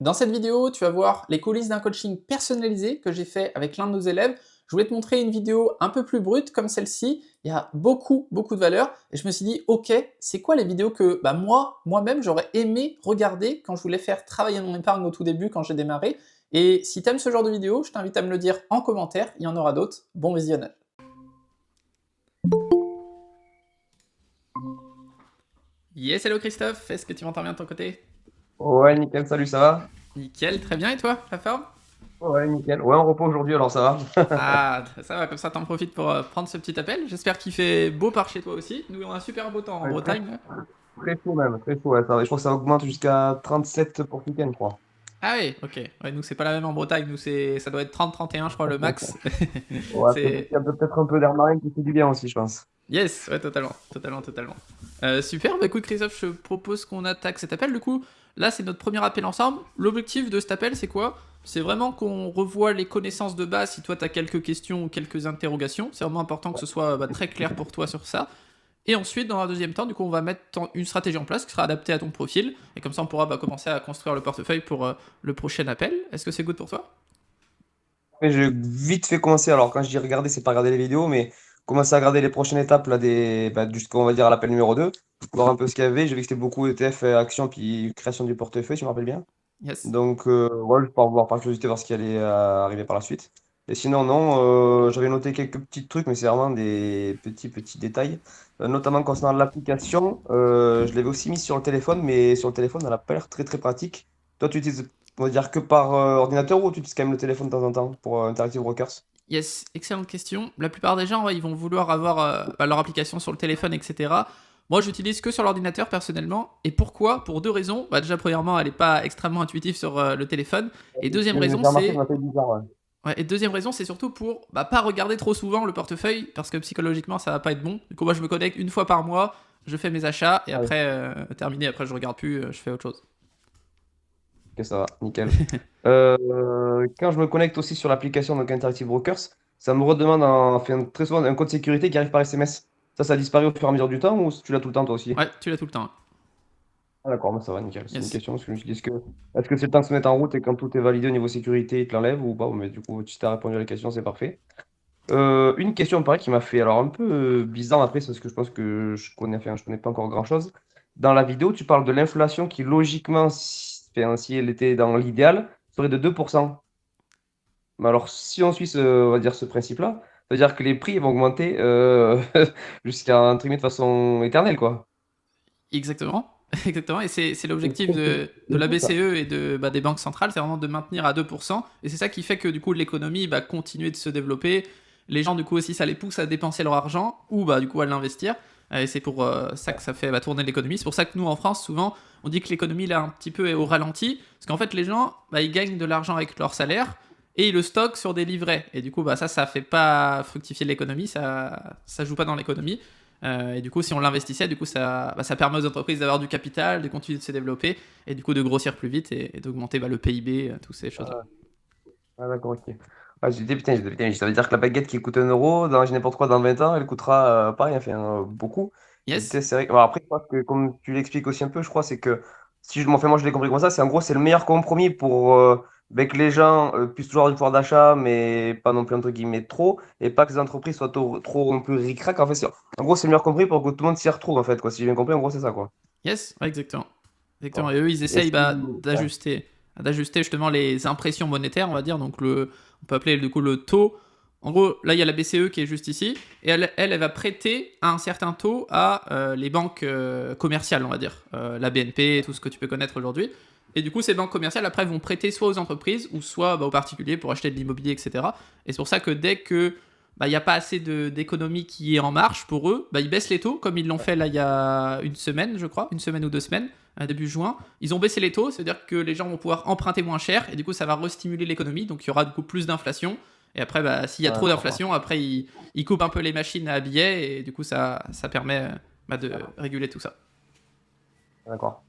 Dans cette vidéo, tu vas voir les coulisses d'un coaching personnalisé que j'ai fait avec l'un de nos élèves. Je voulais te montrer une vidéo un peu plus brute comme celle-ci. Il y a beaucoup de valeur et je me suis dit, ok, c'est quoi les vidéos que moi-même, j'aurais aimé regarder quand je voulais faire travailler mon épargne au tout début, quand j'ai démarré. Et si tu aimes ce genre de vidéo, je t'invite à me le dire en commentaire, il y en aura d'autres. Bon visionnage. Yes, hello Christophe, est-ce que tu m'entends bien de ton côté? Ouais, nickel, salut, ça va? Nickel, très bien, et toi, la forme? Ouais, nickel. Ouais, on repos aujourd'hui, alors ça va. Ah, ça va, comme ça t'en profites pour prendre ce petit appel. J'espère qu'il fait beau par chez toi aussi. Nous, on a un super beau temps en Ouais, très, Bretagne, là. très chaud même, très chaud. Ouais, je crois que ça augmente jusqu'à 37 pour ce week-end, je crois. Ah oui, ok. Ouais, nous, c'est pas la même en Bretagne. Nous, ça doit être 30-31, je crois, le max. Ouais, C'est... il y a peut-être un peu d'air marin qui fait du bien aussi, je pense. Yes, ouais, totalement. Super, bah écoute, Christophe, je propose qu'on attaque cet appel. Du coup, là, c'est notre premier appel ensemble. L'objectif de cet appel, c'est quoi? C'est vraiment qu'on revoie les connaissances de base si toi, tu as quelques questions ou quelques interrogations. C'est vraiment important que ce soit très clair pour toi sur ça. Et ensuite, dans un deuxième temps, du coup, on va mettre une stratégie en place qui sera adaptée à ton profil. Et comme ça, on pourra commencer à construire le portefeuille pour le prochain appel. Est-ce que c'est good pour toi? Mais j'ai vite fait commencer, alors quand je dis regarder, c'est pas regarder les vidéos, mais commencer à regarder les prochaines étapes là, jusqu'on va dire à l'appel numéro 2, voir un peu ce qu'il y avait. J'ai vu que c'était beaucoup ETF, actions, puis création du portefeuille, si je me rappelle bien. Yes. Donc, ouais, je vais voir par curiosité, voir ce qui allait arriver par la suite. Et sinon, non, j'avais noté quelques petits trucs, mais c'est vraiment des petits détails. Notamment concernant l'application, je l'avais aussi mis sur le téléphone, mais sur le téléphone, elle n'a pas l'air très très pratique. Toi, tu utilises, on va dire, que par ordinateur ou tu utilises quand même le téléphone de temps en temps pour Interactive Brokers? Yes, excellente question. La plupart des gens, ouais, ils vont vouloir avoir leur application sur le téléphone, etc. Moi, j'utilise que sur l'ordinateur personnellement. Et pourquoi? Pour deux raisons. Bah, déjà, premièrement, elle n'est pas extrêmement intuitive sur le téléphone. Et deuxième J'ai raison, remarqué, ça m'a c'est fait bizarre, ouais. ouais, et deuxième raison, c'est surtout pour pas regarder trop souvent le portefeuille, parce que psychologiquement, ça va pas être bon. Du coup, moi, je me connecte une fois par mois, je fais mes achats, et Ouais, après, terminé, après, je regarde plus, je fais autre chose. ok, ça va, nickel. Quand je me connecte aussi sur l'application donc Interactive Brokers, ça me redemande enfin, très souvent un code sécurité qui arrive par SMS. Ça disparaît au fur et à mesure du temps ou tu l'as tout le temps toi aussi? Ouais, tu l'as tout le temps. Ah, d'accord, bah, ça va, nickel. C'est une Yes. question parce que je me suis dit, est-ce que c'est le temps de se mettre en route et quand tout est validé au niveau sécurité, il te l'enlève ou pas? Mais du coup, si tu as répondu à la question, c'est parfait. Une question, pareil, qui m'a fait alors un peu bizarre après, c'est parce que je pense que je connais pas encore grand-chose. Dans la vidéo, tu parles de l'inflation qui, logiquement, si elle était dans l'idéal, serait de 2%. Mais alors, si on suit on va dire ce principe-là, ça veut dire que les prix vont augmenter jusqu'à entre guillemets de façon éternelle, quoi. Exactement. Exactement. Et c'est C'est l'objectif c'est- c'est- de c'est la fou, ça. BCE et des banques centrales, c'est vraiment de maintenir à 2%. Et c'est ça qui fait que du coup, l'économie va continuer de se développer. Les gens, du coup, aussi, ça les pousse à dépenser leur argent ou du coup à l'investir. Et c'est pour ça que ça fait tourner l'économie. C'est pour ça que nous, en France, souvent, on dit que l'économie, là, un petit peu est au ralenti. Parce qu'en fait, les gens, ils gagnent de l'argent avec leur salaire et ils le stockent sur des livrets. Et du coup, ça fait pas fructifier l'économie, ça joue pas dans l'économie. Et du coup, si on l'investissait, du coup, ça permet aux entreprises d'avoir du capital, de continuer de se développer, et du coup, de grossir plus vite et d'augmenter le PIB, toutes ces choses-là. Ah, d'accord, ok. Ah, putain, ça veut dire que la baguette qui coûte 1 euro, dans je sais n'importe quoi, dans 20 ans, elle coûtera pareil, enfin, beaucoup. Et Yes, putain, c'est vrai. Bon, après, je crois que, comme tu l'expliques aussi un peu, je crois, c'est que, si je, enfin, moi je l'ai compris comme ça, c'est en gros, c'est le meilleur compromis pour que les gens puissent toujours avoir du pouvoir d'achat, mais pas non plus, entre guillemets, trop, et pas que les entreprises soient trop non plus ric-rac. En fait, en gros, c'est le meilleur compris pour que tout le monde s'y retrouve, en fait, quoi. Si j'ai bien compris, en gros, c'est ça, quoi. yes, ouais, exactement. Bon. Exactement. Et eux, ils Et essayent si... ouais. d'ajuster justement les impressions monétaires, on va dire. Donc, on peut appeler du coup le taux. En gros, là, il y a la BCE qui est juste ici, et elle va prêter un certain taux à les banques commerciales, on va dire, la BNP, tout ce que tu peux connaître aujourd'hui. Et du coup, ces banques commerciales, après, vont prêter soit aux entreprises ou soit aux particuliers pour acheter de l'immobilier, etc. Et c'est pour ça que dès que il n'y a pas assez d'économie qui est en marche pour eux, ils baissent les taux, comme ils l'ont fait là il y a une semaine, je crois, une semaine ou 2 semaines, début juin. Ils ont baissé les taux, c'est-à-dire que les gens vont pouvoir emprunter moins cher, et du coup ça va restimuler l'économie, donc il y aura du coup plus d'inflation. Et après, s'il y a Ouais, trop d'accord. d'inflation, après ils coupent un peu les machines à billets, et du coup ça permet de réguler tout ça. D'accord.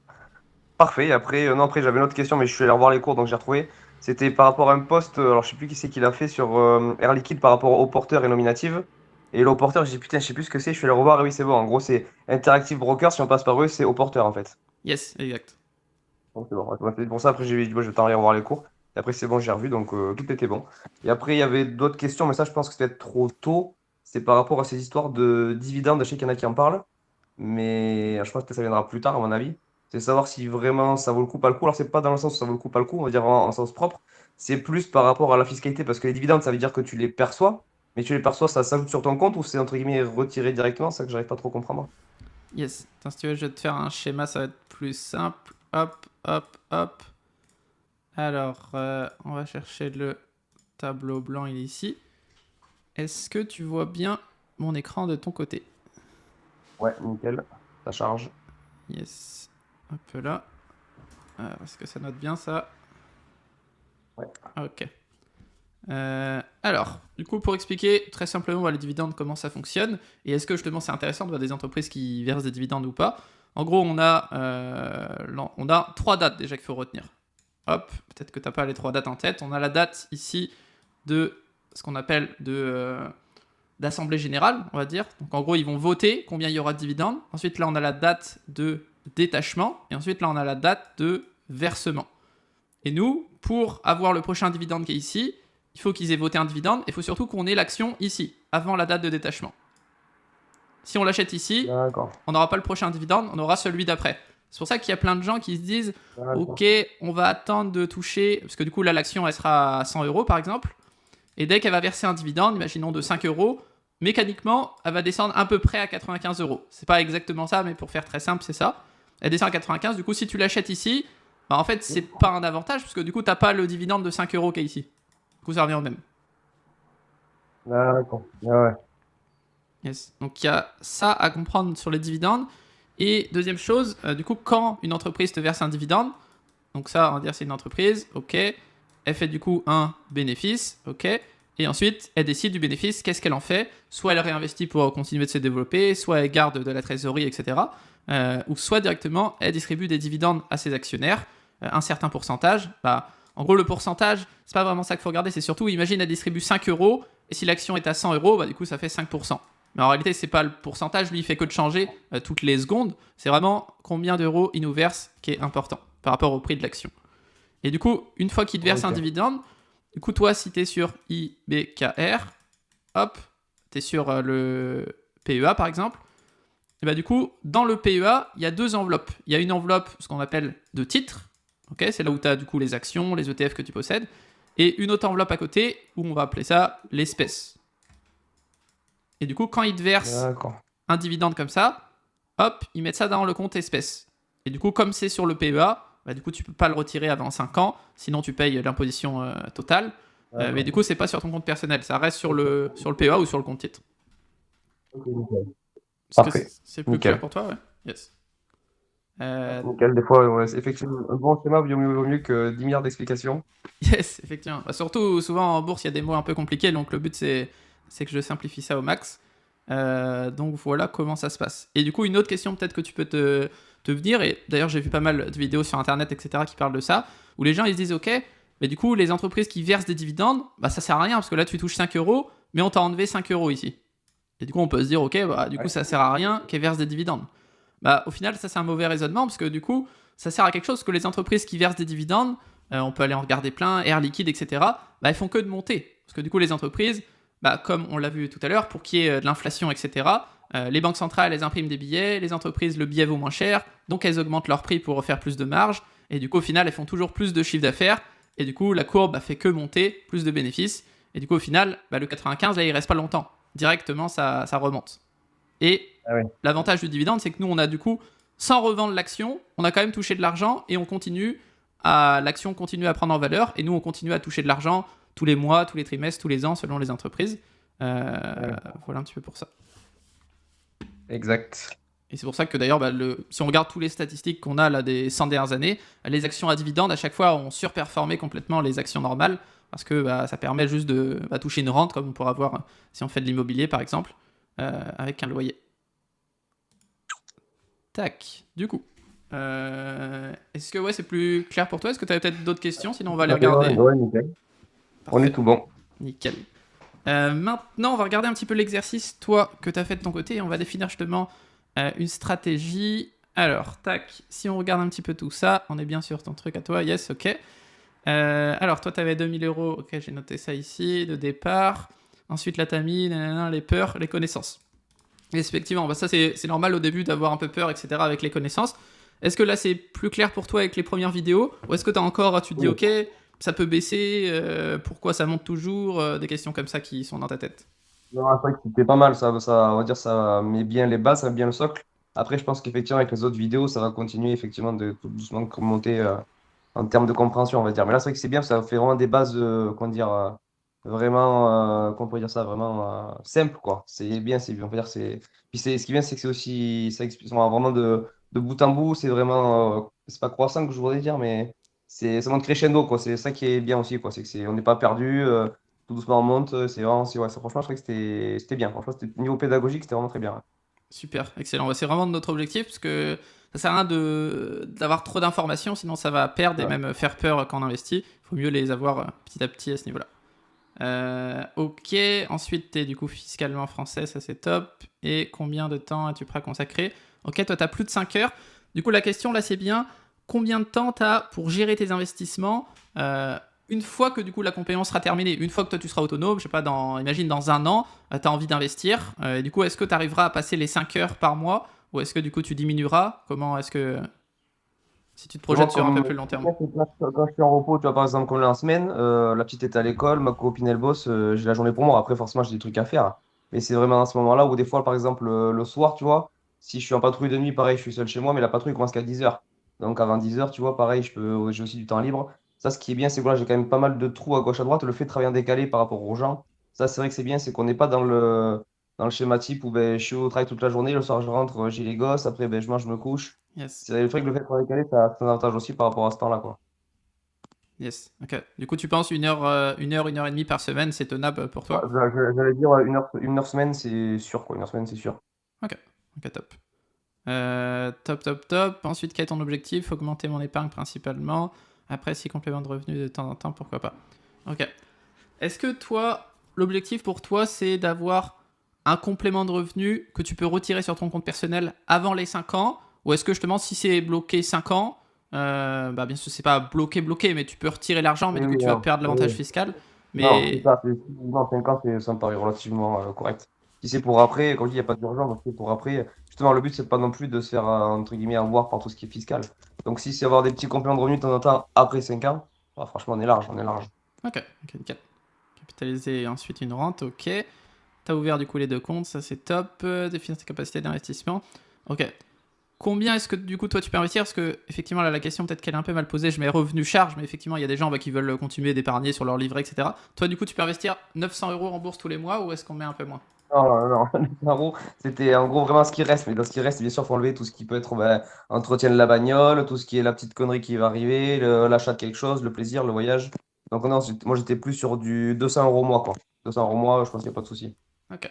Parfait. Après, non, après j'avais une autre question, mais je suis allé revoir les cours, donc j'ai retrouvé. C'était par rapport à un post, alors je sais plus qui c'est qui l'a fait sur Air Liquide par rapport au porteur et nominative. Et le porteur, j'ai dit putain, je sais plus ce que c'est, je suis allé revoir, et oui, c'est bon. En gros, c'est Interactive Broker, si on passe par eux, c'est au porteur en fait. Yes, exact. Bon, c'est bon. Ouais, c'est pour ça, après, j'ai dit, moi, je vais t'en aller revoir les cours. Et après, c'est bon, j'ai revu, donc tout était bon. Et après, il y avait d'autres questions, mais ça, je pense que c'était peut-être trop tôt. C'est par rapport à ces histoires de dividendes. Je sais qu'il y en a qui en parlent, mais je pense que ça viendra plus tard, à mon avis. C'est savoir si vraiment ça vaut le coup, pas le coup. Alors, c'est pas dans le sens où ça vaut le coup, pas le coup, on va dire en sens propre. C'est plus par rapport à la fiscalité, parce que les dividendes, ça veut dire que tu les perçois, mais tu les perçois, ça s'ajoute sur ton compte ou c'est entre guillemets retiré directement, c'est ça que j'arrive pas trop à comprendre. Yes. Attends, si tu veux, je vais te faire un schéma, ça va être plus simple. Hop, hop, hop. Alors, on va chercher le tableau blanc, il est ici. Est-ce que tu vois bien mon écran de ton côté? Ouais, nickel, ça charge. Yes. Hop là. Est-ce que ça note bien ça? Ouais. Ok. Alors, du coup, pour expliquer très simplement les dividendes, comment ça fonctionne, et est-ce que justement c'est intéressant de voir des entreprises qui versent des dividendes ou pas. En gros, on a 3 dates déjà qu'il faut retenir. Hop, peut-être que tu n'as pas les 3 dates en tête. On a la date ici de ce qu'on appelle d'assemblée générale, on va dire. Donc en gros, ils vont voter combien il y aura de dividendes. Ensuite, là, on a la date de détachement. Et ensuite, là, on a la date de versement. Et nous, pour avoir le prochain dividende qui est ici, il faut qu'ils aient voté un dividende. Il faut surtout qu'on ait l'action ici, avant la date de détachement. Si on l'achète ici, on n'aura pas le prochain dividende, on aura celui d'après. C'est pour ça qu'il y a plein de gens qui se disent ok, on va attendre de toucher, parce que du coup là l'action elle sera à 100 euros par exemple, et dès qu'elle va verser un dividende, imaginons de 5 euros, mécaniquement elle va descendre à peu près à 95 euros. C'est pas exactement ça, mais pour faire très simple, c'est ça. Elle descend à 95, du coup si tu l'achètes ici, bah en fait c'est pas un avantage, parce que du coup t'as pas le dividende de 5 euros qui est ici. Du coup ça revient au même. D'accord. Ouais. Yes. Donc il y a ça à comprendre sur les dividendes. Et deuxième chose, du coup, quand une entreprise te verse un dividende, donc ça, on va dire c'est une entreprise, ok, elle fait du coup un bénéfice, ok, et ensuite elle décide du bénéfice, qu'est-ce qu'elle en fait. Soit elle réinvestit pour continuer de se développer, soit elle garde de la trésorerie, etc. Ou soit directement elle distribue des dividendes à ses actionnaires, un certain pourcentage. Bah, en gros, le pourcentage, c'est pas vraiment ça qu'il faut regarder, c'est surtout, imagine elle distribue 5 euros, et si l'action est à 100 euros, bah, du coup ça fait 5%. Mais en réalité, c'est pas le pourcentage, lui, il fait que de changer toutes les secondes. C'est vraiment combien d'euros il nous verse qui est important par rapport au prix de l'action. Et du coup, une fois qu'il te verse un dividende, du coup, toi, si tu es sur IBKR, hop, tu es sur le PEA par exemple, et bah du coup, dans le PEA, il y a 2 enveloppes. Il y a une enveloppe, ce qu'on appelle de titres, okay, c'est là où tu as du coup les actions, les ETF que tu possèdes, et une autre enveloppe à côté où on va appeler ça l'espèce. Et du coup, quand ils te versent un dividende comme ça, hop, ils mettent ça dans le compte espèce. Et du coup, comme c'est sur le PEA, bah, du coup, tu peux pas le retirer avant 5 ans, sinon tu payes l'imposition totale. Mais du coup, c'est pas sur ton compte personnel, ça reste sur le PEA ou sur le compte titre. Parfait. C'est plus clair pour toi, ouais. Yes. Nickel, des fois, ouais, effectivement, un bon schéma vaut mieux que 10 milliards d'explications. Yes, effectivement. Bah, surtout, souvent en bourse, il y a des mots un peu compliqués, donc le but, c'est que je simplifie ça au max. Donc voilà comment ça se passe. Et du coup, une autre question peut-être que tu peux te venir, et d'ailleurs j'ai vu pas mal de vidéos sur internet, etc., qui parlent de ça, où les gens ils se disent ok, mais du coup les entreprises qui versent des dividendes, bah ça sert à rien, parce que là tu touches 5 euros, mais on t'a enlevé 5 euros ici. Et du coup on peut se dire ok, bah du coup ça sert à rien qu'elles versent des dividendes. Bah au final ça c'est un mauvais raisonnement, parce que du coup ça sert à quelque chose, que les entreprises qui versent des dividendes, on peut aller en regarder plein, Air Liquide, etc., bah elles font que de monter. Parce que du coup les entreprises, bah, comme on l'a vu tout à l'heure, pour qu'il y ait de l'inflation, etc., les banques centrales, elles impriment des billets, les entreprises, le billet vaut moins cher, donc elles augmentent leur prix pour faire plus de marge, et du coup, au final, elles font toujours plus de chiffre d'affaires, et du coup, la courbe bah, fait que monter, plus de bénéfices, et du coup, au final, bah, le 95, là, il reste pas longtemps. Directement, ça remonte. Et l'avantage du dividende, c'est que nous, on a du coup, sans revendre l'action, on a quand même touché de l'argent, et l'action continue à prendre en valeur, et nous, on continue à toucher de l'argent tous les mois, tous les trimestres, tous les ans, selon les entreprises. Voilà un petit peu pour ça. Exact. Et c'est pour ça que d'ailleurs, bah, si on regarde toutes les statistiques qu'on a là des 100 dernières années, les actions à dividendes, à chaque fois, ont surperformé complètement les actions normales, parce que bah, ça permet juste de toucher une rente, comme on pourra voir si on fait de l'immobilier, par exemple, avec un loyer. Tac, du coup. Est-ce que c'est plus clair pour toi? Est-ce que tu as peut-être d'autres questions? Sinon, on va les regarder. Ouais, nickel. Parfait. On est tout bon. Nickel. Maintenant, on va regarder un petit peu l'exercice, toi, que tu as fait de ton côté, et on va définir justement une stratégie. Alors, tac, si on regarde un petit peu tout ça, on est bien sur ton truc à toi, yes, ok. Alors, toi, tu avais 2000 euros, ok, j'ai noté ça ici, de départ. Ensuite, là, tu as mis les peurs, les connaissances. Et effectivement, bah, ça, c'est normal au début d'avoir un peu peur, etc., avec les connaissances. Est-ce que là, c'est plus clair pour toi avec les premières vidéos? Ou est-ce que tu te dis, Oui. ok, ça peut baisser, pourquoi ça monte toujours, des questions comme ça qui sont dans ta tête? Non, c'est vrai que c'était pas mal, on va dire, ça met bien les bases, ça met bien le socle. Après, je pense qu'effectivement, avec les autres vidéos, ça va continuer effectivement de tout doucement de monter en termes de compréhension, on va dire. Mais là, c'est vrai que c'est bien, ça fait vraiment des bases, comment dire, vraiment, comment on peut dire ça, vraiment simple, quoi. C'est bien, on va dire, Puis ce qui est bien, c'est que c'est aussi, ça explique vraiment de bout en bout, c'est vraiment, c'est pas croissant que je voudrais dire, mais ça monte crescendo, quoi. C'est ça qui est bien aussi, quoi. On n'est pas perdu. Tout doucement on monte, c'est vraiment, ouais, franchement, je trouvais que c'était bien. Franchement, niveau pédagogique, c'était vraiment très bien. Super, excellent. Bah, c'est vraiment notre objectif parce que ça sert à rien d'avoir trop d'informations, sinon ça va perdre et Ouais. même faire peur quand on investit. Il faut mieux les avoir petit à petit à ce niveau-là. Ok, ensuite tu es du coup fiscalement français, ça c'est top. Et combien de temps as-tu prêt à consacrer? Ok, toi tu as plus de 5 heures. Du coup la question là c'est bien, combien de temps tu as pour gérer tes investissements une fois que du coup la compétence sera terminée, une fois que toi tu seras autonome, je sais pas, imagine dans un an, tu as envie d'investir, et du coup est-ce que tu arriveras à passer les 5 heures par mois ou est-ce que du coup tu diminueras? Comment est-ce que, si tu te Moi, projettes sur un peu plus long terme? quand je suis en repos, tu vois, par exemple, comme là en semaine, la petite est à l'école, ma copine elle bosse, j'ai la journée pour moi. Après, forcément, j'ai des trucs à faire. Mais c'est vraiment à ce moment-là où, des fois, par exemple, le soir, tu vois, si je suis en patrouille de nuit, pareil, je suis seul chez moi, mais la patrouille commence qu'à 10h. Donc, avant 10h, tu vois, pareil, j'ai aussi du temps libre. Ça, ce qui est bien, c'est que là, j'ai quand même pas mal de trous à gauche à droite. Le fait de travailler en décalé par rapport aux gens, ça, c'est vrai que c'est bien, c'est qu'on n'est pas dans le schéma type où ben, je suis au travail toute la journée, le soir, je rentre, j'ai les gosses, après, ben, je mange, je me couche. Yes, C'est le fait que le fait de travailler décalé, ça a un avantage aussi par rapport à ce temps-là, quoi. yes, ok. Du coup tu penses une heure et demie par semaine, c'est tenable pour Ouais, toi? j'allais dire ouais, une heure semaine, c'est sûr, quoi. Une heure semaine, c'est sûr. Ok, ok, top. Top, top, top. Ensuite, quel est ton objectif? Augmenter mon épargne principalement. Après, si complément de revenus de temps en temps, pourquoi pas. Ok. Est-ce que toi, l'objectif pour toi, c'est d'avoir un complément de revenus que tu peux retirer sur ton compte personnel avant les 5 ans? Ou est-ce que justement, si c'est bloqué 5 ans, bah bien sûr, c'est pas bloqué, mais tu peux retirer l'argent, mais Oui, du coup, oui, tu vas non. perdre l'avantage Oui. fiscal. Non, c'est Mais ça. Non, 5 ans, ça me paraît relativement correct. Si c'est pour après, comme je dis, il n'y a pas d'urgence, donc c'est pour après. Justement, le but, c'est pas non plus de se faire, entre guillemets, avoir par tout ce qui est fiscal. Donc, si c'est avoir des petits compléments de revenus de temps en temps après 5 ans, bah, franchement, on est large, on est large. ok, ok, nickel. Capitaliser et ensuite une rente, ok. T'as ouvert du coup les deux comptes, ça c'est top. Définir tes capacités d'investissement. Ok. Combien est-ce que du coup toi tu peux investir? Parce que effectivement là la question peut-être qu'elle est un peu mal posée, je mets revenu charge, mais effectivement il y a des gens qui veulent continuer d'épargner sur leur livret, etc. Toi du coup tu peux investir 900 euros en bourse tous les mois ou est-ce qu'on met un peu moins? Non, non, non. En gros, c'était en gros vraiment ce qui reste. Mais dans ce qui reste, bien sûr, il faut enlever tout ce qui peut être ben, entretien de la bagnole, tout ce qui est la petite connerie qui va arriver, l'achat de quelque chose, le plaisir, le voyage. Donc, non, moi, j'étais plus sur du 200 euros mois, quoi. 200 euros mois, je pense qu'il n'y a pas de souci. Ok.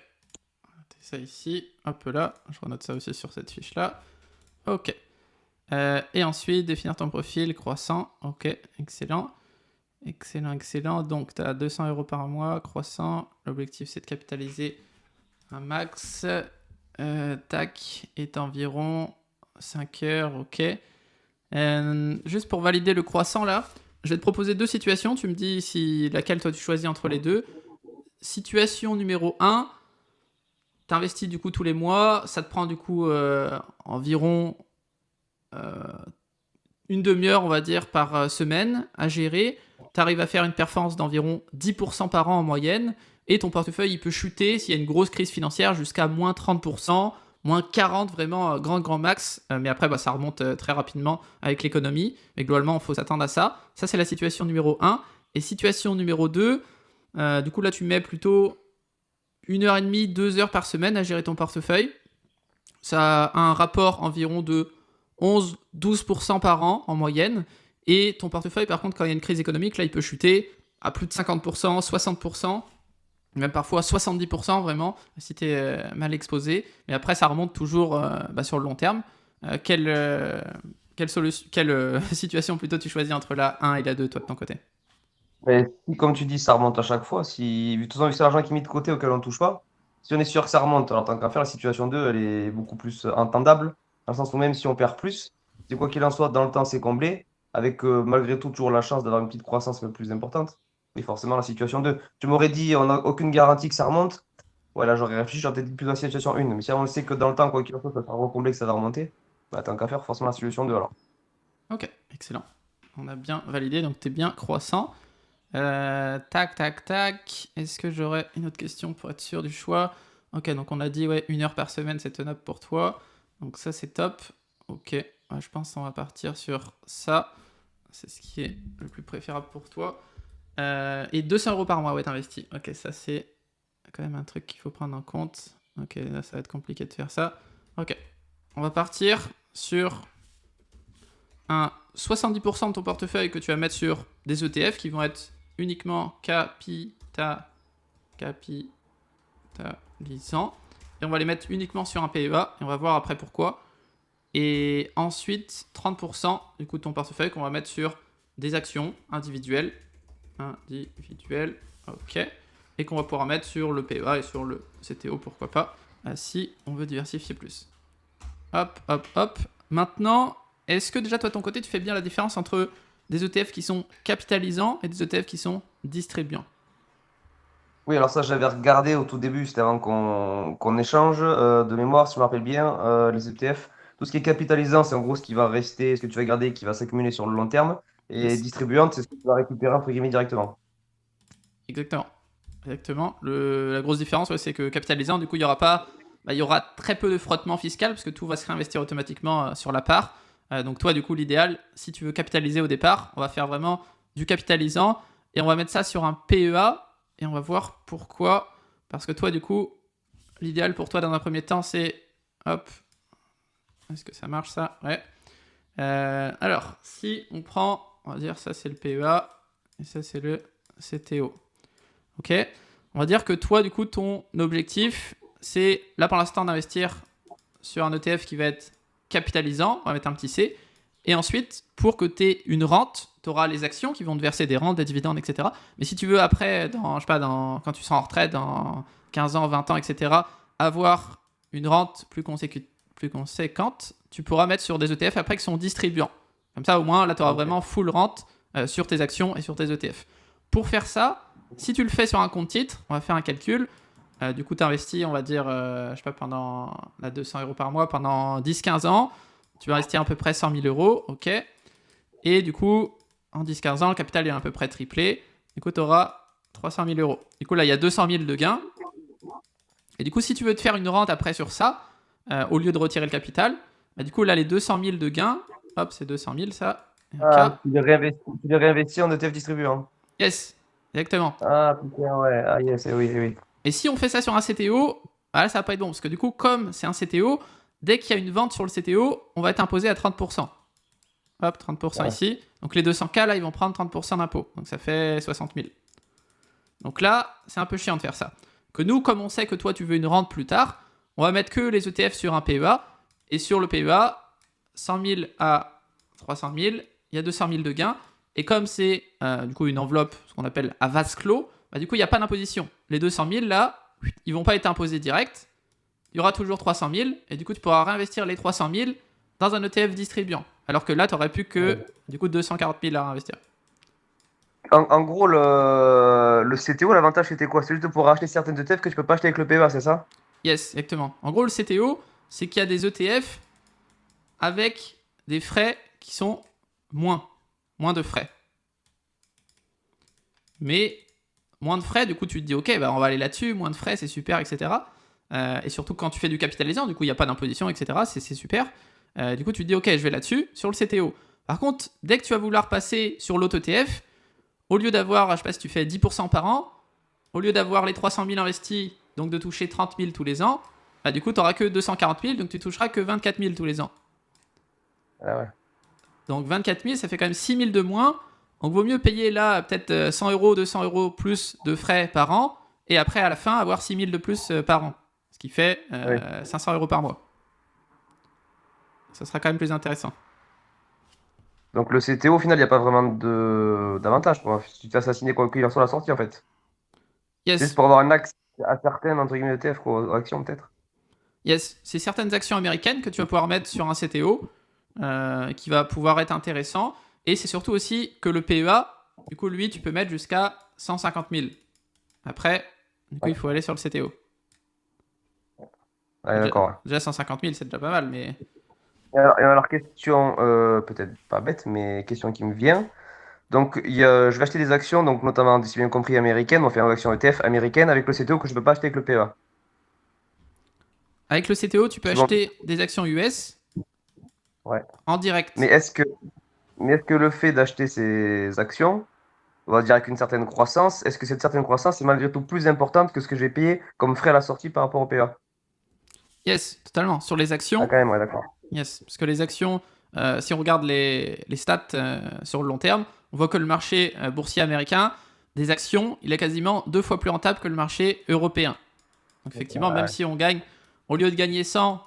Notez ça ici, hop là, je renote ça aussi sur cette fiche là. Ok. Et ensuite définir ton profil croissant. Ok, excellent. Excellent, excellent. Donc tu as 200 euros par mois, croissant. L'objectif c'est de capitaliser un max. Tac, est environ 5 heures, ok. Juste pour valider le croissant là, je vais te proposer deux situations. Tu me dis si laquelle toi tu choisis entre les deux. Situation numéro un, t'investis du coup tous les mois, ça te prend du coup environ euh, une demi-heure, on va dire, par semaine à gérer. Tu arrives à faire une performance d'environ 10% par an en moyenne, et ton portefeuille il peut chuter s'il y a une grosse crise financière jusqu'à moins 30%, moins 40% vraiment grand max. Mais après, bah, ça remonte très rapidement avec l'économie. Mais globalement, il faut s'attendre à ça. Ça, c'est la situation numéro un. Et situation numéro 2, du coup là, tu mets plutôt une heure et demie, 2 heures par semaine à gérer ton portefeuille. Ça a un rapport environ de 11-12% par an en moyenne. Et ton portefeuille, par contre, quand il y a une crise économique, là, il peut chuter à plus de 50%, 60%, même parfois 70% vraiment, si tu es mal exposé. Mais après, ça remonte toujours sur le long terme. Quelle situation plutôt tu choisis entre la 1 et la 2, toi, de ton côté? Mais si, comme tu dis, ça remonte à chaque fois, de toute façon, vu que c'est l'argent qui est mis de côté auquel on ne touche pas, si on est sûr que ça remonte, alors tant qu'à faire, la situation 2 elle est beaucoup plus entendable. Dans le sens où même si on perd plus, c'est quoi qu'il en soit, dans le temps, c'est comblé, avec malgré tout toujours la chance d'avoir une petite croissance un peu plus importante. Mais forcément, la situation 2. Tu m'aurais dit, on n'a aucune garantie que ça remonte. Ouais, là, j'aurais réfléchi, j'aurais peut-être dit plutôt la situation 1. Mais si on sait que dans le temps, quoi qu'il en soit, ça sera recomblé, que ça va remonter, bah, tant qu'à faire, forcément la solution 2 alors. Ok, excellent. On a bien validé, donc t'es bien croissant. Tac, tac, tac. Est-ce que j'aurais une autre question pour être sûr du choix? Ok, donc on a dit, ouais, 1 heure par semaine, c'est tenable pour toi. Donc ça, c'est top. Ok, ouais, je pense qu'on va partir sur ça. C'est ce qui est le plus préférable pour toi. Et 200 € par mois, ouais, t'investis. Ok, ça, c'est quand même un truc qu'il faut prendre en compte. Ok, là, ça va être compliqué de faire ça. Ok, on va partir sur un 70% de ton portefeuille que tu vas mettre sur des ETF qui vont être uniquement capitalisants. Et on va les mettre uniquement sur un PEA. Et on va voir après pourquoi. Et ensuite, 30% du coup de ton portefeuille qu'on va mettre sur des actions individuelles. Individuelles, ok. Et qu'on va pouvoir mettre sur le PEA et sur le CTO, pourquoi pas, si on veut diversifier plus. Hop, hop, hop. Maintenant, est-ce que déjà toi de ton côté tu fais bien la différence entre des ETF qui sont capitalisants et des ETF qui sont distribuants? Oui, alors ça, j'avais regardé au tout début, c'était avant qu'on échange. De mémoire, si je me rappelle bien, les ETF, tout ce qui est capitalisant, c'est en gros ce qui va rester, ce que tu vas garder, qui va s'accumuler sur le long terme. Et Yes. distribuante, c'est ce que tu vas récupérer entre guillemets directement. Exactement. Exactement. La grosse différence, ouais, c'est que capitalisant, du coup, il y aura pas, il y aura très peu de frottement fiscal parce que tout va se réinvestir automatiquement sur la part. Donc toi, du coup, l'idéal, si tu veux capitaliser au départ, on va faire vraiment du capitalisant et on va mettre ça sur un PEA et on va voir pourquoi. Parce que toi, du coup, l'idéal pour toi dans un premier temps, c'est, hop, est-ce que ça marche ça? Ouais. Alors, si on prend, on va dire ça c'est le PEA et ça c'est le CTO. Ok. On va dire que toi, du coup, ton objectif, c'est là pour l'instant d'investir sur un ETF qui va être capitalisant, on va mettre un petit C. Et ensuite, pour que tu aies une rente, tu auras les actions qui vont te verser des rentes, des dividendes, etc. Mais si tu veux après, je sais pas, quand tu seras en retraite, dans 15 ans, 20 ans, etc., avoir une rente plus conséquente, tu pourras mettre sur des ETF après qui sont distribuants. Comme ça, au moins, là, tu auras Ok. vraiment full rente sur tes actions et sur tes ETF. Pour faire ça, si tu le fais sur un compte titre, on va faire un calcul. Du coup, tu investis, on va dire, je sais pas, pendant 200 € par mois, pendant 10-15 ans. Tu vas investir à peu près 100 000 €, ok. Et du coup, en 10-15 ans, le capital est à peu près triplé. Du coup, tu auras 300 000 €. Du coup, là, il y a 200 000 de gains. Et du coup, si tu veux te faire une rente après sur ça, au lieu de retirer le capital, du coup, là, les 200 000 de gains, hop, c'est 200 000, ça. Et un Ah, K. tu les réinvestis en ETF distribuant. Yes, exactement. Ah, putain, ouais. Ah, yes, oui, oui. Et si on fait ça sur un CTO, là, ça va pas être bon. Parce que du coup, comme c'est un CTO, dès qu'il y a une vente sur le CTO, on va être imposé à 30%. Hop, 30% Ouais. ici. Donc les 200K, là, ils vont prendre 30% d'impôt. Donc ça fait 60 000. Donc là, c'est un peu chiant de faire ça. Que nous, comme on sait que toi, tu veux une rente plus tard, on va mettre que les ETF sur un PEA. Et sur le PEA, 100 000 à 300 000, il y a 200 000 de gains. Et comme c'est du coup une enveloppe, ce qu'on appelle à vase clos, du coup, il n'y a pas d'imposition. Les 200 000, là, ils vont pas être imposés direct. Il y aura toujours 300 000. Et du coup, tu pourras réinvestir les 300 000 dans un ETF distribuant. Alors que là, tu n'aurais plus que du coup 240 000 à investir. En gros, le CTO, l'avantage c'était quoi? C'est juste pour racheter certaines ETF que tu peux pas acheter avec le PEA, c'est ça? Yes, exactement. En gros, le CTO, c'est qu'il y a des ETF avec des frais qui sont moins de frais. Mais moins de frais, du coup, tu te dis, ok, on va aller là-dessus, moins de frais, c'est super, etc. Et surtout quand tu fais du capitalisant, du coup, il n'y a pas d'imposition, etc. C'est super. Du coup, tu te dis, ok, je vais là-dessus, sur le CTO. Par contre, dès que tu vas vouloir passer sur l'autre ETF, au lieu d'avoir, je sais pas si tu fais 10% par an, au lieu d'avoir les 300 000 investis, donc de toucher 30 000 tous les ans, du coup, tu n'auras que 240 000, donc tu toucheras que 24 000 tous les ans. Ah ouais. Donc 24 000, ça fait quand même 6 000 de moins. Donc vaut mieux payer là peut-être 100 €, 200 € plus de frais par an, et après à la fin avoir 6 000 de plus par an. Ce qui fait Oui. 500 € par mois. Ça sera quand même plus intéressant. Donc le CTO, au final, il n'y a pas vraiment d'avantage, quoi. Tu t'es assassiné quoi qu'il en soit à la sortie, en fait. C'est juste Yes. pour avoir un accès à certaines, entre guillemets, ETF, quoi, aux actions, peut-être. Yes, c'est certaines actions américaines que tu vas pouvoir mettre sur un CTO qui va pouvoir être intéressant. Et c'est surtout aussi que le PEA, du coup, lui, tu peux mettre jusqu'à 150 000. Après, du coup, il faut aller sur le CTO. Ouais, d'accord. Ouais. Déjà 150 000, c'est déjà pas mal, mais... Et alors, question, peut-être pas bête, mais question qui me vient. Donc, je vais acheter des actions, donc notamment, si bien compris, américaines. On fait une action ETF américaine avec le CTO que je ne peux pas acheter avec le PEA. Avec le CTO, tu peux Souvent. acheter des actions US Ouais. en Mais direct. est-ce que le fait d'acheter ces actions, on va dire avec une certaine croissance, est-ce que cette certaine croissance est malgré tout plus importante que ce que je vais payer comme frais à la sortie par rapport au PEA? Yes, totalement. Sur les Ah, actions, quand même, ouais, d'accord. yes. Parce que les actions, si on regarde les stats sur le long terme, on voit que le marché boursier américain, des actions, il est quasiment 2 fois plus rentable que le marché européen. Donc effectivement, même Ouais. si on gagne, au lieu de gagner 100,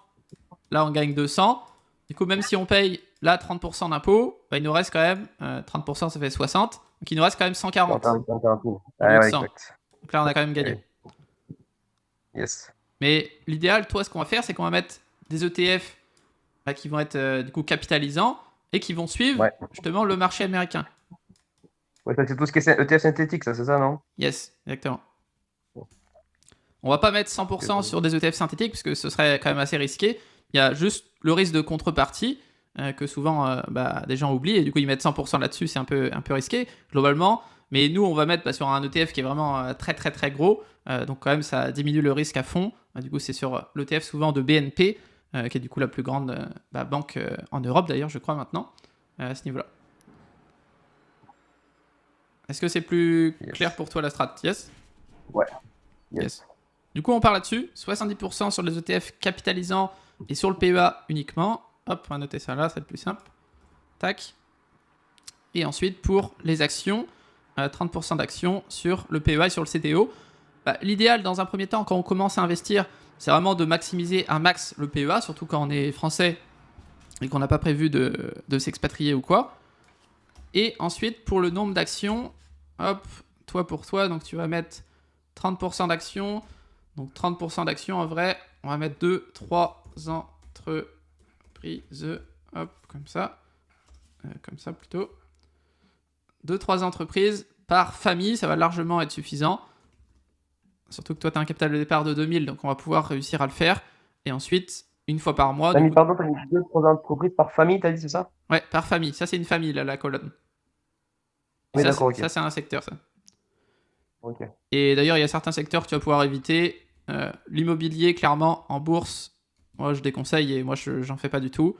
là on gagne 200. Du coup, même si on paye là 30% d'impôts, bah, il nous reste quand même, 30% ça fait 60, donc il nous reste quand même 140 au lieu Ouais, de ouais, 100. exact. Donc là, on a quand même gagné. Ouais. Yes. Mais l'idéal, toi, ce qu'on va faire, c'est qu'on va mettre des ETF bah, qui vont être du coup capitalisants et qui vont suivre Ouais. justement le marché américain. Ouais, ça, c'est tout ce qui est ETF synthétique, ça, c'est ça, non? Yes, exactement. On va pas mettre 100% sur des ETF synthétiques parce que ce serait quand même assez risqué. Il y a juste le risque de contrepartie que souvent des gens oublient et du coup ils mettent 100% là-dessus, c'est un peu risqué globalement. Mais nous on va mettre sur un ETF qui est vraiment très très très gros, donc quand même ça diminue le risque à fond. Du coup c'est sur l'ETF souvent de BNP, qui est du coup la plus grande banque en Europe d'ailleurs je crois maintenant, à ce niveau-là. Est-ce que c'est plus clair pour toi la strat? Yes. Ouais. Yes. Du coup, on part là-dessus. 70% sur les ETF capitalisants et sur le PEA uniquement. Hop, on va noter ça là, c'est le plus simple. Tac. Et ensuite, pour les actions, 30% d'actions sur le PEA et sur le CTO. L'idéal, dans un premier temps, quand on commence à investir, c'est vraiment de maximiser un max le PEA, surtout quand on est français et qu'on n'a pas prévu de s'expatrier ou quoi. Et ensuite, pour le nombre d'actions, hop, toi pour toi, donc tu vas mettre 30% d'actions. Donc 30% d'actions, en vrai, on va mettre 2-3 entreprises. Hop, comme ça plutôt. 2-3 entreprises par famille, ça va largement être suffisant. Surtout que toi, tu as un capital de départ de 2000, donc on va pouvoir réussir à le faire. Et ensuite, une fois par mois. Pardon, t'as mis 2-3 entreprises par famille, t'as dit, c'est ça? Ouais, par famille. Ça, c'est une famille, là, la colonne. Et Oui, ça, d'accord, ok. ça, c'est un secteur, ça. Ok. Et d'ailleurs, il y a certains secteurs que tu vas pouvoir éviter. L'immobilier, clairement, en bourse, moi, je déconseille et moi, j'en fais pas du tout.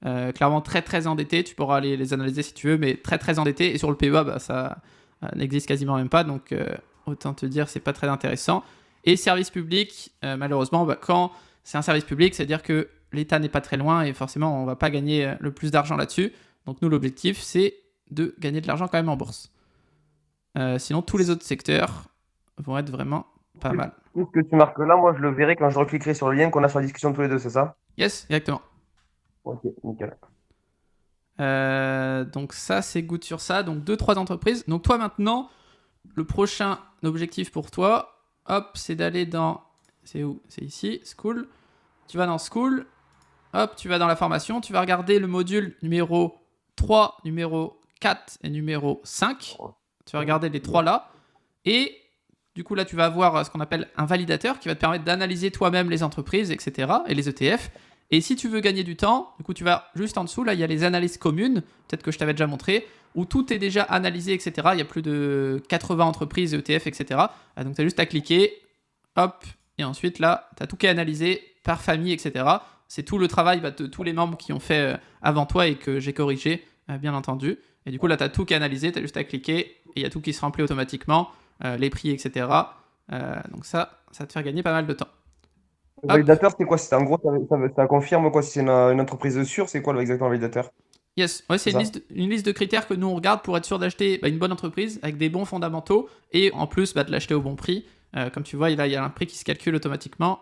Clairement, très, très endetté. Tu pourras aller les analyser si tu veux, mais très, très endetté. Et sur le PEA, ça n'existe quasiment même pas. Donc, autant te dire, c'est pas très intéressant. Et service public, malheureusement, quand c'est un service public, c'est-à-dire que l'État n'est pas très loin et forcément, on va pas gagner le plus d'argent là-dessus. Donc, nous, l'objectif, c'est de gagner de l'argent quand même en bourse. Sinon, tous les autres secteurs vont être vraiment pas mal. Tout ce que tu marques là, moi, je le verrai quand je recliquerai sur le lien qu'on a sur la discussion tous les deux, c'est ça? Yes, exactement. Ok, nickel. Donc ça, c'est good sur ça. Donc 2-3 entreprises. Donc toi maintenant, le prochain objectif pour toi, hop, c'est d'aller dans... C'est où? C'est ici, School. Tu vas dans School. Hop, tu vas dans la formation. Tu vas regarder le module numéro 3, numéro 4 et numéro 5. Tu vas regarder les 3 là. Et du coup, là, tu vas avoir ce qu'on appelle un validateur qui va te permettre d'analyser toi-même les entreprises, etc. et les ETF. Et si tu veux gagner du temps, du coup, tu vas juste en dessous, là, il y a les analyses communes, peut-être que je t'avais déjà montré, où tout est déjà analysé, etc. Il y a plus de 80 entreprises, ETF, etc. Donc, tu as juste à cliquer, hop, et ensuite, là, tu as tout qui est analysé par famille, etc. C'est tout le travail de tous les membres qui ont fait avant toi et que j'ai corrigé, bien entendu. Et du coup, là, tu as tout qui est analysé, tu as juste à cliquer, et il y a tout qui se remplit automatiquement, les prix, etc. Donc ça te fait gagner pas mal de temps. Le validateur, c'est quoi? En gros, ça confirme quoi? Si c'est une entreprise sûre, c'est quoi exactement le validateur? Yes, ouais, c'est une liste de critères que nous on regarde pour être sûr d'acheter une bonne entreprise avec des bons fondamentaux et en plus de l'acheter au bon prix. Comme tu vois, là, il y a un prix qui se calcule automatiquement.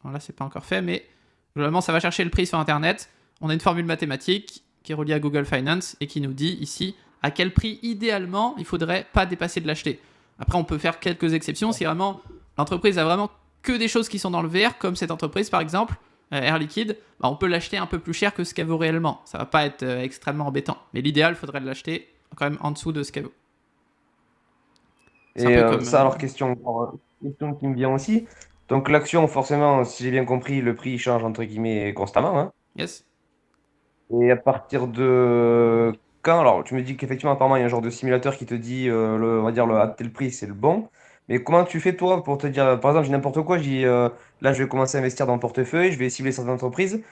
Alors là, c'est pas encore fait, mais globalement, ça va chercher le prix sur Internet. On a une formule mathématique qui est reliée à Google Finance et qui nous dit ici à quel prix idéalement il faudrait pas dépasser de l'acheter. Après, on peut faire quelques exceptions si vraiment l'entreprise a vraiment que des choses qui sont dans le vert, comme cette entreprise par exemple. Air Liquide, bah, on peut l'acheter un peu plus cher que ce qu'elle vaut réellement. Ça va pas être extrêmement embêtant. Mais l'idéal, il faudrait l'acheter quand même en dessous de ce qu'elle vaut. C'est un Et peu comme... ça, alors, question qui me vient aussi. Donc, l'action, forcément, si j'ai bien compris, le prix il change entre guillemets constamment, hein. yes. Et à partir de quand? Alors, tu me dis qu'effectivement, apparemment, il y a un genre de simulateur qui te dit, on va dire, à tel prix, c'est le bon. Mais comment tu fais, toi, pour te dire, par exemple, je dis n'importe quoi, je dis, là, je vais commencer à investir dans le portefeuille, je vais cibler certaines entreprises.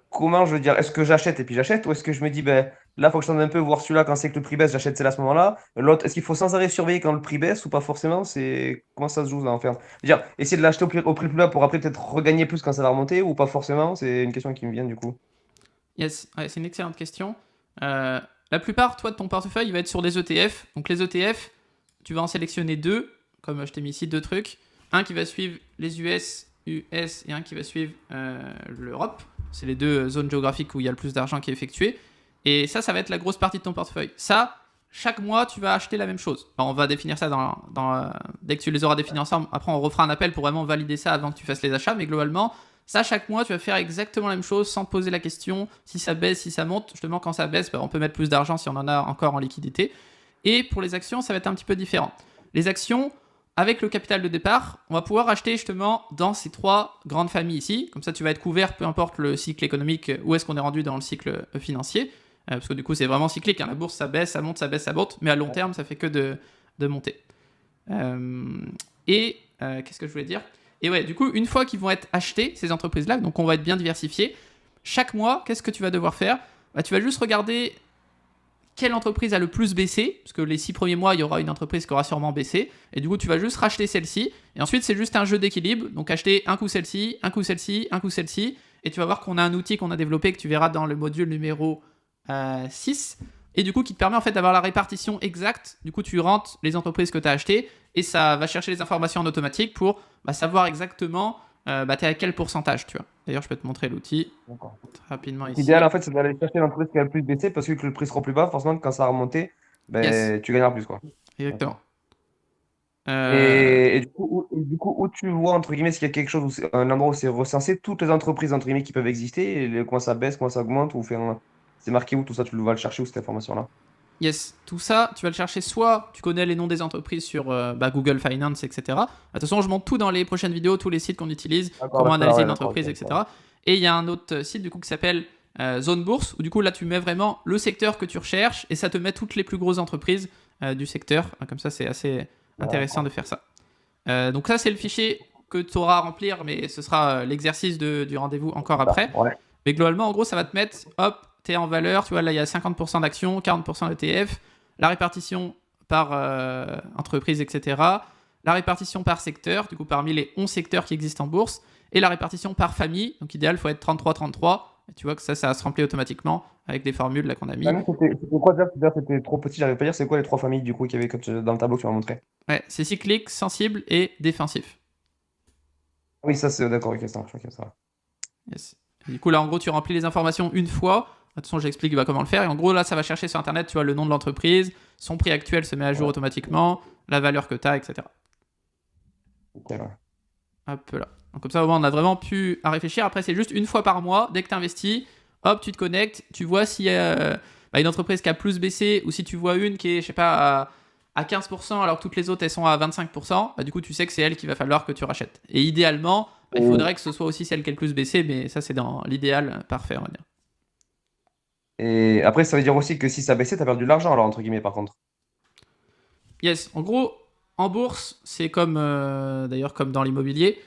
Comment, je veux dire, est-ce que j'achète et puis j'achète, ou est-ce que je me dis, ben, là, il faut que je tente un peu, voir celui-là, quand c'est que le prix baisse, j'achète celle à ce moment-là. L'autre, est-ce qu'il faut sans arrêt surveiller quand le prix baisse ou pas forcément? Comment ça se joue, là, en fait? Je veux dire, essayer de l'acheter au prix le plus bas pour après peut-être regagner plus quand ça va remonter ou pas forcément? C'est une question qui me vient, du coup. Yes, ouais, c'est une excellente question. La plupart, toi, de ton portefeuille, il va être sur des ETF. Donc les ETF, tu vas en sélectionner deux, comme je t'ai mis ici, deux trucs. Un qui va suivre les US et un qui va suivre l'Europe. C'est les deux zones géographiques où il y a le plus d'argent qui est effectué. Et ça va être la grosse partie de ton portefeuille. Ça, chaque mois, tu vas acheter la même chose. Alors, on va définir ça dès que tu les auras définis ensemble. Après, on refera un appel pour vraiment valider ça avant que tu fasses les achats. Mais globalement, ça, chaque mois, tu vas faire exactement la même chose sans te poser la question si ça baisse, si ça monte. Justement, quand ça baisse, on peut mettre plus d'argent si on en a encore en liquidité. Et pour les actions, ça va être un petit peu différent. Les actions, avec le capital de départ, on va pouvoir acheter justement dans ces trois grandes familles ici. Comme ça, tu vas être couvert, peu importe le cycle économique, où est-ce qu'on est rendu dans le cycle financier. Parce que du coup, c'est vraiment cyclique. Hein. La bourse, ça baisse, ça monte, ça baisse, ça monte. Mais à long terme, ça fait que de monter. Qu'est-ce que je voulais dire? Et ouais, du coup, une fois qu'ils vont être achetés, ces entreprises-là, donc on va être bien diversifié, chaque mois, qu'est-ce que tu vas devoir faire? Tu vas juste regarder quelle entreprise a le plus baissé, parce que les 6 premiers mois, il y aura une entreprise qui aura sûrement baissé, et du coup, tu vas juste racheter celle-ci, et ensuite, c'est juste un jeu d'équilibre, donc acheter un coup celle-ci, un coup celle-ci, un coup celle-ci, et tu vas voir qu'on a un outil qu'on a développé, que tu verras dans le module numéro 6, et du coup, qui te permet en fait d'avoir la répartition exacte, du coup, tu rentres les entreprises que tu as achetées, et ça va chercher les informations en automatique pour savoir exactement t'es à quel pourcentage, tu vois. D'ailleurs, je peux te montrer l'outil rapidement L'idéal, ici. en fait, c'est d'aller chercher l'entreprise qui a le plus baissé parce que le prix sera plus bas, forcément, quand ça va remonter, Yes, ben, tu gagneras plus, quoi. exactement. Et du coup, où tu vois, entre guillemets, s'il y a quelque chose, un endroit où c'est recensé, toutes les entreprises, entre guillemets, qui peuvent exister, et comment ça baisse, comment ça augmente, ou c'est marqué où, tout ça, tu vas le chercher où, cette information-là? Yes, tout ça, tu vas le chercher soit tu connais les noms des entreprises sur Google Finance, etc. De toute façon, je montre tout dans les prochaines vidéos, tous les sites qu'on utilise, D'accord, comment bah, analyser ouais, une d'accord, entreprise, ok. etc. Et il y a un autre site du coup qui s'appelle Zone Bourse, où du coup là tu mets vraiment le secteur que tu recherches et ça te met toutes les plus grosses entreprises du secteur. Comme ça, c'est assez intéressant de faire ça. Donc ça, c'est le fichier que tu auras à remplir, mais ce sera l'exercice du rendez-vous encore après. Ouais. Mais globalement, en gros, ça va te mettre, hop, t'es en valeur, tu vois, là, il y a 50% d'actions, 40% d'ETF, la répartition par entreprise, etc. La répartition par secteur, du coup, parmi les 11 secteurs qui existent en bourse, et la répartition par famille, donc idéal, il faut être 33-33, et tu vois que ça se remplit automatiquement avec des formules là qu'on a mis. Ah, nous, c'était quoi déjà? C'était trop petit, j'arrive pas à dire. C'est quoi les trois familles, du coup, qu'il y avait dans le tableau que tu m'as montré? Ouais, c'est cyclique, sensible et défensif. Oui, ça, c'est d'accord, ok, ça, ok, ça va. Yes. Et du coup, là, en gros, tu remplis les informations une fois. De toute façon, j'explique comment le faire. Et en gros, là, ça va chercher sur Internet, tu vois, le nom de l'entreprise, son prix actuel se met à jour Ouais. automatiquement, la valeur que tu as, etc. Ok, ouais. Hop là. Donc comme ça, au moins, on a vraiment pu à réfléchir. Après, c'est juste une fois par mois, dès que tu investis, hop, tu te connectes, tu vois s'il y a une entreprise qui a plus baissé ou si tu vois une qui est, je sais pas, à 15% alors que toutes les autres, elles sont à 25%, du coup, tu sais que c'est elle qu'il va falloir que tu rachètes. Et idéalement, il faudrait que ce soit aussi celle qui a le plus baissé, mais ça, c'est dans l'idéal parfait, on va dire. Et après, ça veut dire aussi que si ça baissait, t'as perdu de l'argent, alors, entre guillemets, par contre. Yes, en gros, en bourse, c'est comme d'ailleurs comme dans l'immobilier,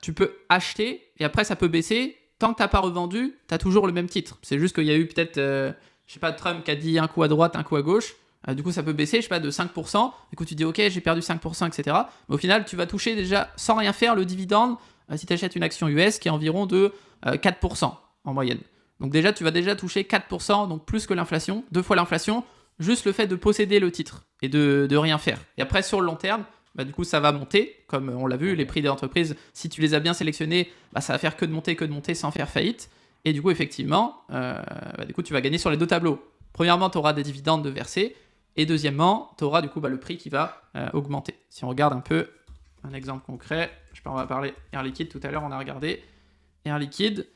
tu peux acheter et après ça peut baisser. Tant que t'as pas revendu, t'as toujours le même titre. C'est juste qu'il y a eu peut-être, je sais pas, Trump qui a dit un coup à droite, un coup à gauche. Du coup, ça peut baisser, je sais pas, de 5%. Du coup, tu dis, ok, j'ai perdu 5%, etc. Mais au final, tu vas toucher déjà, sans rien faire, le dividende si tu achètes une action US qui est environ de 4% en moyenne. Donc déjà, tu vas déjà toucher 4%, donc plus que l'inflation, 2 fois l'inflation, juste le fait de posséder le titre et de rien faire. Et après, sur le long terme, du coup, ça va monter, comme on l'a vu, les prix des entreprises, si tu les as bien sélectionnés, ça va faire que de monter sans faire faillite. Et du coup, effectivement, du coup, tu vas gagner sur les deux tableaux. Premièrement, tu auras des dividendes de verser, et deuxièmement, tu auras du coup le prix qui va augmenter. Si on regarde un peu un exemple concret, on va parler Air Liquide tout à l'heure, on a regardé. Air Liquide.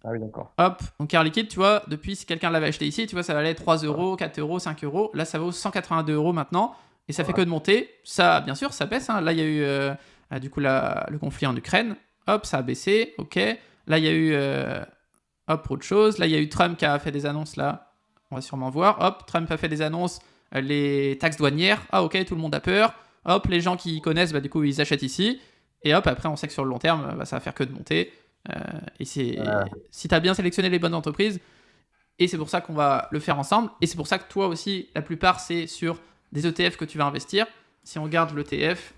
Ah oui, d'accord. Hop, donc Air Liquide, tu vois, depuis si quelqu'un l'avait acheté ici, tu vois, ça valait 3 euros, 4 euros, 5 euros. Là, ça vaut 182 euros maintenant. Et ça fait que de monter. Ça, bien sûr, ça baisse. Hein. Là, il y a eu du coup le conflit en Ukraine. Hop, ça a baissé. Ok. Là, il y a eu hop, autre chose. Là, il y a eu Trump qui a fait des annonces là. On va sûrement voir. Hop, Trump a fait des annonces. Les taxes douanières. Ah, ok, tout le monde a peur. Hop, les gens qui connaissent, bah, du coup, ils achètent ici. Et hop, après, on sait que sur le long terme, bah, ça va faire que de monter. Et si tu as bien sélectionné les bonnes entreprises, et c'est pour ça qu'on va le faire ensemble, et c'est pour ça que toi aussi, la plupart, c'est sur des ETF que tu vas investir. Si on regarde l'ETF,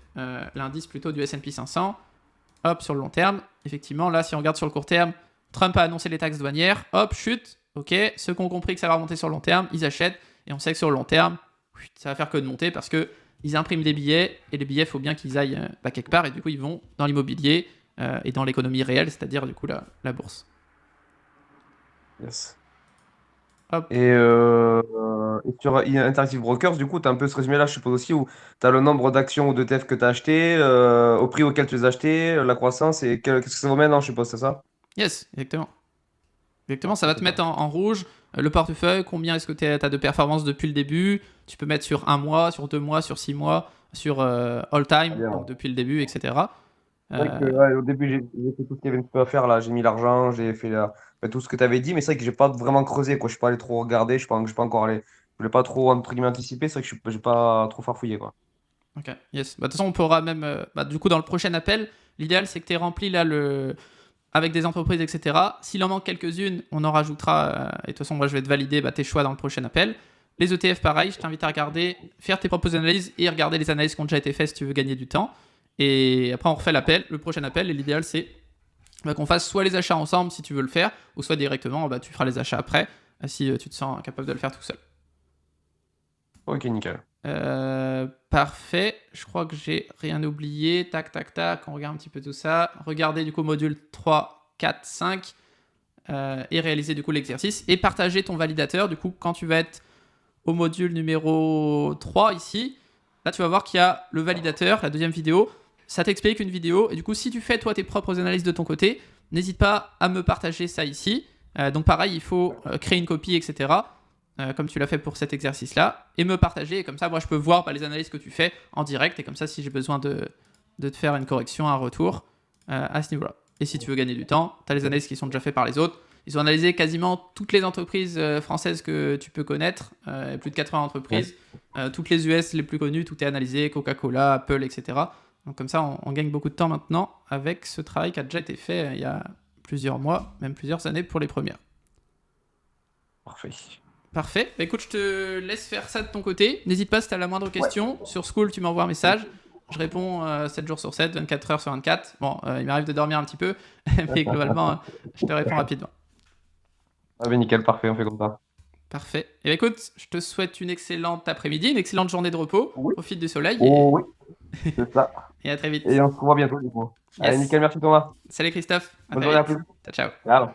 l'indice plutôt du S&P 500, hop, sur le long terme, effectivement, là, si on regarde sur le court terme, Trump a annoncé les taxes douanières, hop, chute, ok, ceux qui ont compris que ça va remonter sur le long terme, ils achètent, et on sait que sur le long terme, ça va faire que de monter parce que ils impriment des billets, et les billets, il faut bien qu'ils aillent quelque part, et du coup, ils vont dans l'immobilier et dans l'économie réelle, c'est-à-dire du coup la bourse. Yes. Hop. Et sur Interactive Brokers, du coup, tu as un peu ce résumé-là, je suppose aussi, où tu as le nombre d'actions ou d'ETF que tu as acheté, au prix auquel tu les as achetés, la croissance, et qu'est-ce que ça vaut maintenant, je suppose, c'est ça? Yes, exactement. Exactement, ça va te Impeccable. mettre en rouge le portefeuille, combien est-ce que tu as de performance depuis le début. Tu peux mettre sur 1 mois, sur 2 mois, sur 6 mois, sur all Ah, time, bien, donc ouais. depuis le début, etc. C'est vrai que Euh, ouais, au début, j'ai fait tout ce qu'il y avait un peu à faire là. J'ai mis l'argent, j'ai fait tout ce que tu avais dit, mais c'est vrai que j'ai pas vraiment creusé, quoi. Je suis pas allé trop regarder, je suis pas encore allé. Je voulais pas trop entre guillemets anticiper, c'est vrai que j'ai pas trop farfouillé, quoi. ok, yes. Bah, de toute façon, on pourra même, du coup, dans le prochain appel, l'idéal, c'est que tu aies rempli là avec des entreprises, etc. S'il en manque quelques-unes, on en rajoutera. Et de toute façon, moi, je vais te valider tes choix dans le prochain appel. Les ETF, pareil, je t'invite à regarder, faire tes propres analyses et regarder les analyses qui ont déjà été faites si tu veux gagner du temps. Et après, on refait l'appel, le prochain appel. Et l'idéal, c'est qu'on fasse soit les achats ensemble si tu veux le faire, ou soit directement, tu feras les achats après si tu te sens capable de le faire tout seul. Ok, nickel. Parfait, je crois que j'ai rien oublié. Tac, tac, tac, on regarde un petit peu tout ça. Regardez du coup module 3, 4, 5 et réaliser du coup l'exercice et partager ton validateur. Du coup, quand tu vas être au module numéro 3 ici, là tu vas voir qu'il y a le validateur, la deuxième vidéo. Ça t'explique une vidéo et du coup, si tu fais toi tes propres analyses de ton côté, n'hésite pas à me partager ça ici. Donc pareil, il faut créer une copie, etc. Comme tu l'as fait pour cet exercice-là, et me partager. Et comme ça, moi, je peux voir les analyses que tu fais en direct. Et comme ça, si j'ai besoin de te faire une correction, un retour à ce niveau-là. Et si tu veux gagner du temps, tu as les analyses qui sont déjà faites par les autres. Ils ont analysé quasiment toutes les entreprises françaises que tu peux connaître, plus de 80 entreprises, toutes les US les plus connues, tout est analysé, Coca-Cola, Apple, etc. Donc comme ça, on gagne beaucoup de temps maintenant avec ce travail qui a déjà été fait il y a plusieurs mois, même plusieurs années pour les premières. Parfait. Parfait. Bah, écoute, je te laisse faire ça de ton côté. N'hésite pas si tu as la moindre question. Sur School, tu m'envoies un message. Je réponds 7 jours sur 7, 24 heures sur 24. Bon, il m'arrive de dormir un petit peu, mais globalement, je te réponds rapidement. Ah ben nickel, parfait, on fait comme ça. Parfait. Et bah, écoute, je te souhaite une excellente après-midi, une excellente journée de repos. Oui. Profite du soleil Oh oui, c'est ça. et à très Et vite. on se revoit bientôt, du coup. Allez, Yes. nickel, merci Thomas. Salut Christophe. À Bonne très journée, à vite. plus. Ciao, ciao. Ciao.